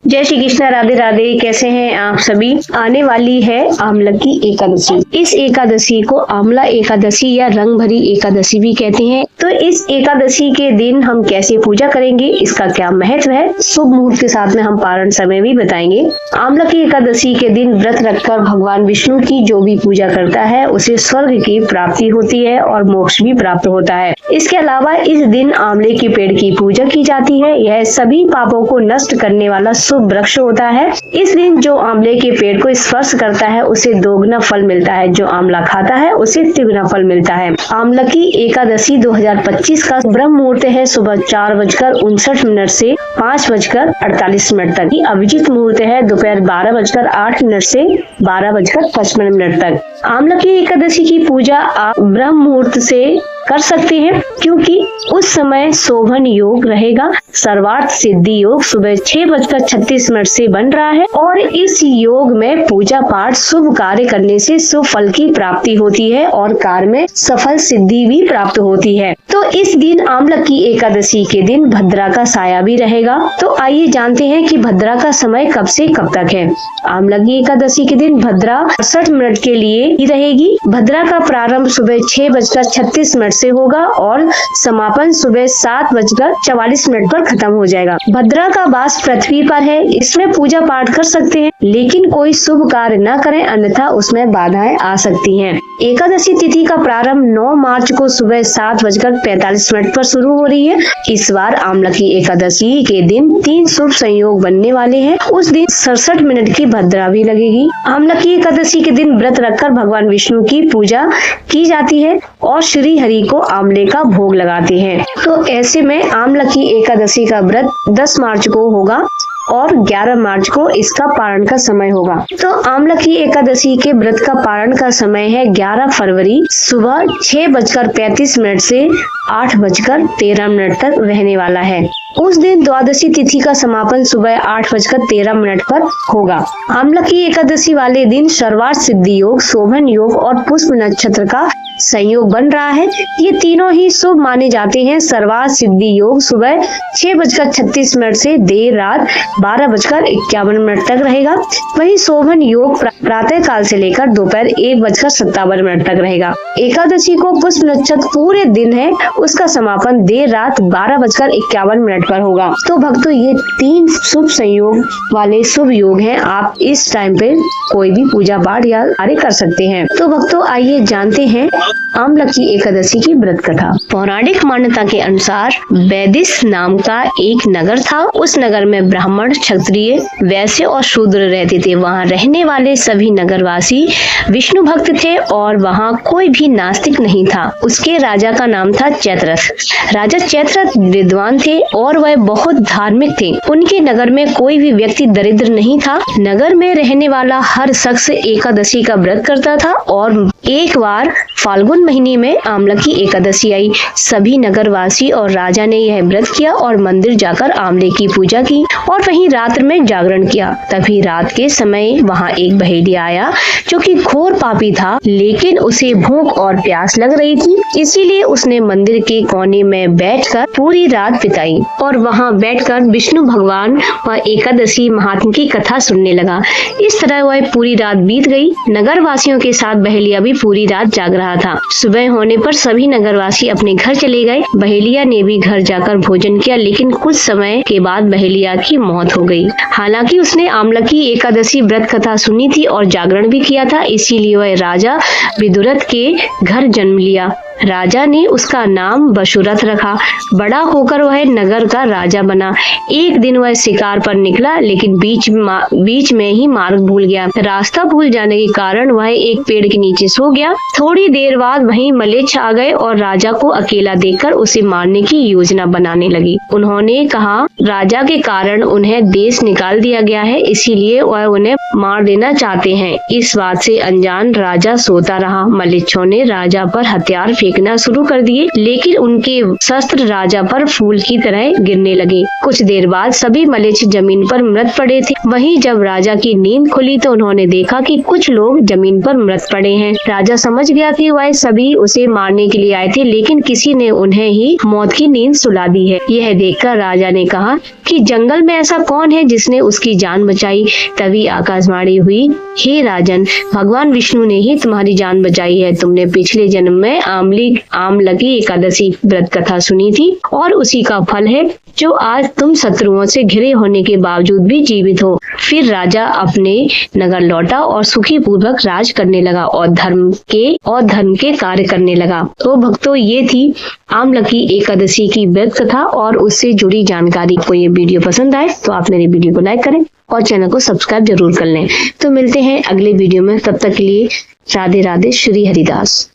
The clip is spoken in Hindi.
जय श्री कृष्ण, राधे राधे। कैसे हैं आप सभी। आने वाली है आमला की एकादशी। इस एकादशी को आमला एकादशी या रंग भरी एकादशी भी कहते हैं। तो इस एकादशी के दिन हम कैसे पूजा करेंगे, इसका क्या महत्व है, शुभ मुहूर्त के साथ में हम पारण समय भी बताएंगे। आमला की एकादशी के दिन व्रत रखकर भगवान विष्णु की जो भी पूजा करता है उसे स्वर्ग की प्राप्ति होती है और मोक्ष भी प्राप्त होता है। इसके अलावा इस दिन आंवले के पेड़ की पूजा की जाती है। यह सभी पापों को नष्ट करने वाला शुभ वृक्ष होता है। इस दिन जो आंवले के पेड़ को स्पर्श करता है उसे दोगुना फल मिलता है, जो आंवला खाता है उसे तिगुना फल मिलता है। आमला की एकादशी 2025 का ब्रह्म मुहूर्त है सुबह 4:59 से 5:48 तक। अभिजीत मुहूर्त है दोपहर 12:08 से 12:55 तक। आमला की एकादशी की पूजा आप ब्रह्म मुहूर्त से कर सकते हैं, क्योंकि उस समय शोभन योग रहेगा। सर्वार्थ सिद्धि योग सुबह 6:36 से बन रहा है और इस योग में पूजा पाठ शुभ कार्य करने से शुभ फल की प्राप्ति होती है और कार्य में सफल सिद्धि भी प्राप्त होती है। तो इस दिन आमला की एकादशी के दिन भद्रा का साया भी रहेगा। तो आइए जानते हैं कि भद्रा का समय कब से कब तक है। आमला की एकादशी के दिन भद्रा 68 मिनट के लिए ही रहेगी। भद्रा का प्रारंभ सुबह 6:36 से होगा और समापन सुबह 7:44 पर खत्म हो जाएगा। भद्रा का वास पृथ्वी पर है। इसमें पूजा पाठ कर सकते हैं, लेकिन कोई शुभ कार्य न करें, अन्यथा उसमें बाधाएं आ सकती हैं। एकादशी तिथि का प्रारंभ 9 मार्च को सुबह 7:45 पर शुरू हो रही है। इस बार आमला की एकादशी के दिन 3 शुभ संयोग बनने वाले हैं। उस दिन 67 मिनट की भद्रा भी लगेगी। आमला की एकादशी के दिन व्रत रखकर भगवान विष्णु की पूजा की जाती है और श्री हरि को आमले का भोग लगाते हैं। तो ऐसे में आमला की एकादशी का व्रत 10 मार्च को होगा और 11 मार्च को इसका पारण का समय होगा। तो आमला की एकादशी के व्रत का पारण का समय है 11 फरवरी सुबह 6:35 से 8:13 तक रहने वाला है। उस दिन द्वादशी तिथि का समापन सुबह 8:13 पर होगा। आमला की एकादशी वाले दिन सर्वार्थ सिद्धि योग, शोभन योग और पुष्प नक्षत्र का संयोग बन रहा है। ये तीनों ही शुभ माने जाते हैं। सर्वार्थ सिद्धि योग सुबह 6:36 से देर रात 12:51 तक रहेगा। वहीं शोभन योग प्रातः काल से लेकर दोपहर 1:57 तक रहेगा। एकादशी को पुष्प नक्षत्र पूरे दिन है, उसका समापन देर रात 12:51 पर होगा। तो भक्तों, ये 3 शुभ संयोग वाले शुभ योग हैं। आप इस टाइम पे कोई भी पूजा पाठ या कार्य कर सकते हैं। तो भक्तों, आइए जानते हैं आमला की एकादशी की व्रत कथा। पौराणिक मान्यता के अनुसार वैदिश नाम का एक नगर था। उस नगर में ब्राह्मण, क्षत्रिय, वैश्य और शूद्र रहते थे। वहाँ रहने वाले सभी नगरवासी विष्णु भक्त थे और वहाँ कोई भी नास्तिक नहीं था। उसके राजा का नाम था चैत्ररथ। राजा चैत्ररथ विद्वान थे और वह बहुत धार्मिक थे। उनके नगर में कोई भी व्यक्ति दरिद्र नहीं था। नगर में रहने वाला हर शख्स एकादशी का व्रत करता था और एक बार फाल्गुन महीने में आमला की एकादशी आई। सभी नगरवासी और राजा ने यह व्रत किया और मंदिर जाकर आमले की पूजा की और वहीं रात में जागरण किया। तभी रात के समय वहां एक बहेलिया आया जो कि घोर पापी था, लेकिन उसे भूख और प्यास लग रही थी। इसीलिए उसने मंदिर के कोने में बैठकर पूरी रात बिताई और वहां बैठकर विष्णु भगवान व एकादशी महात्म की कथा सुनने लगा। इस तरह वह पूरी रात बीत गई। नगर वासियों के साथ बहेलिया भी पूरी रात जाग रहा था। सुबह होने पर सभी नगरवासी अपने घर चले गए। बहेलिया ने भी घर जाकर भोजन किया, लेकिन कुछ समय के बाद बहेलिया की मौत हो गई। हालांकि उसने आमला की एकादशी व्रत कथा सुनी थी और जागरण भी किया था, इसीलिए वह राजा विदुरथ के घर जन्म लिया। राजा ने उसका नाम वसुरथ रखा। बड़ा होकर वह नगर का राजा बना। एक दिन वह शिकार पर निकला, लेकिन बीच में ही मार्ग भूल गया। रास्ता भूल जाने के कारण वह एक पेड़ के नीचे सो गया। थोड़ी देर बाद वहीं मलेच्छ आ गए और राजा को अकेला देखकर उसे मारने की योजना बनाने लगी। उन्होंने कहा राजा के कारण उन्हें देश निकाल दिया गया है, इसीलिए वह उन्हें मार देना चाहते हैं। इस बात से अनजान राजा सोता रहा। मलेच्छों ने राजा पर हथियार फेंकना शुरू कर दिए, लेकिन उनके शस्त्र राजा पर फूल की तरह गिरने लगे। कुछ देर बाद सभी मलेच्छ जमीन पर मृत पड़े थे। वहीं जब राजा की नींद खुली तो उन्होंने देखा कि कुछ लोग जमीन पर मृत पड़े हैं। राजा समझ गया कि वह सभी उसे मारने के लिए आए थे, लेकिन किसी ने उन्हें ही मौत की नींद सुला दी है। यह देखकर राजा ने कहा कि जंगल में ऐसा कौन है जिसने उसकी जान बचाई। तभी आकाशवाणी हुई, हे राजन, भगवान विष्णु ने ही तुम्हारी जान बचाई है। तुमने पिछले जन्म में आमलकी एकादशी व्रत कथा सुनी थी और उसी का फल है जो आज तुम शत्रुओं से घिरे होने के बावजूद भी जीवित हो। फिर राजा अपने नगर लौटा और सुखी पूर्वक राज करने लगा और धर्म के कार्य करने लगा। तो भक्तों, ये थी आमलकी एकादशी की व्रत कथा और उससे जुड़ी जानकारी। को ये वीडियो पसंद आए तो आप मेरे वीडियो को लाइक करें और चैनल को सब्सक्राइब जरूर कर लें। तो मिलते हैं अगले वीडियो में, तब तक के लिए राधे राधे, श्री हरिदास।